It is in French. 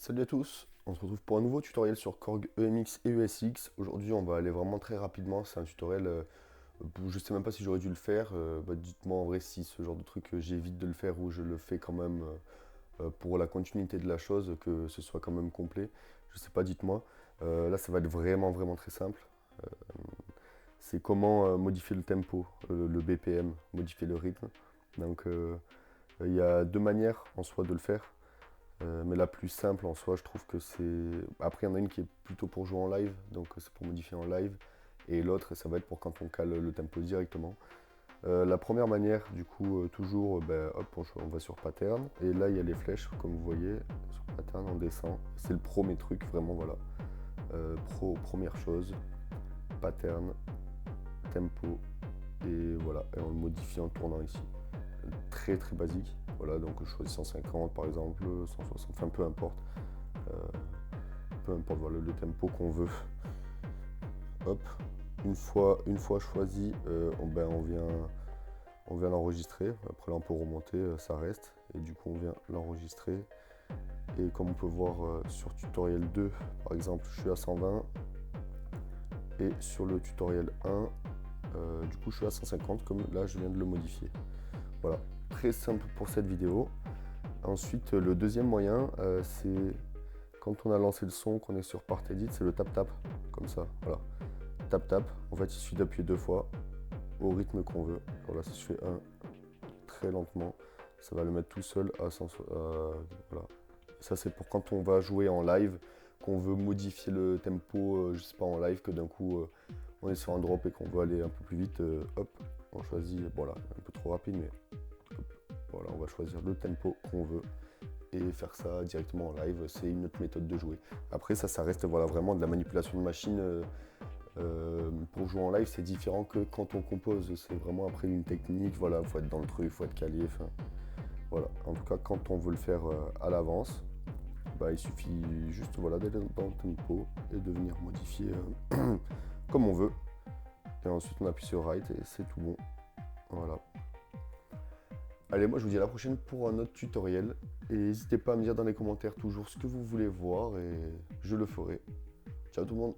Salut à tous, on se retrouve pour un nouveau tutoriel sur Korg EMX et ESX. Aujourd'hui on va aller vraiment très rapidement, c'est un tutoriel, je sais même pas si j'aurais dû le faire, dites-moi en vrai si ce genre de truc j'évite de le faire ou je le fais quand même pour la continuité de la chose, que ce soit quand même complet. Je sais pas, dites-moi. Là ça va être vraiment très simple. Euh, c'est comment modifier le tempo, le BPM, modifier le rythme. Donc il y a deux manières en soi de le faire. Mais la plus simple en soi, je trouve que c'est. Après, il y en a une qui est plutôt pour jouer en live, donc c'est pour modifier en live. Et l'autre, ça va être pour quand on cale le tempo directement. La première manière, du coup, toujours, hop, on va sur pattern. Et là, il y a les flèches, comme vous voyez. Sur pattern, on descend. C'est le premier truc, vraiment, voilà. Première chose, pattern, tempo. Et voilà, et on le modifie en tournant ici. Très basique. Voilà, donc je choisis 150 par exemple, 160, enfin peu importe. Euh, Peu importe voilà, le tempo qu'on veut. Hop, une fois choisi, on vient l'enregistrer. Après là on peut remonter, ça reste. Et du coup on vient l'enregistrer. Et comme on peut voir sur tutoriel 2, par exemple, je suis à 120. Et sur le tutoriel 1, du coup je suis à 150, comme là je viens de le modifier. Voilà, très simple pour cette vidéo. Ensuite, le deuxième moyen, c'est quand on a lancé le son, qu'on est sur Part Edit, c'est le tap-tap, comme ça, voilà. Tap-tap, en fait, il suffit d'appuyer deux fois au rythme qu'on veut. Voilà, si je fais un très lentement, ça va le mettre tout seul à 100, voilà. Ça, c'est pour quand on va jouer en live, qu'on veut modifier le tempo, je sais pas, en live, que d'un coup, on est sur un drop et qu'on veut aller un peu plus vite, hop, on choisit, voilà, un peu trop rapide, mais hop, voilà, on va choisir le tempo qu'on veut et faire ça directement en live, c'est une autre méthode de jouer. Après ça reste voilà, vraiment de la manipulation de machine. Pour jouer en live, c'est différent que quand on compose, c'est vraiment après une technique, voilà, faut être dans le truc, faut être calé, enfin, voilà. En tout cas, quand on veut le faire à l'avance, il suffit juste voilà, d'aller dans le tempo et de venir modifier comme on veut. Et ensuite on appuie sur Write et c'est tout bon. Voilà. Allez, moi je vous dis à la prochaine pour un autre tutoriel. Et n'hésitez pas à me dire dans les commentaires toujours ce que vous voulez voir et je le ferai. Ciao tout le monde!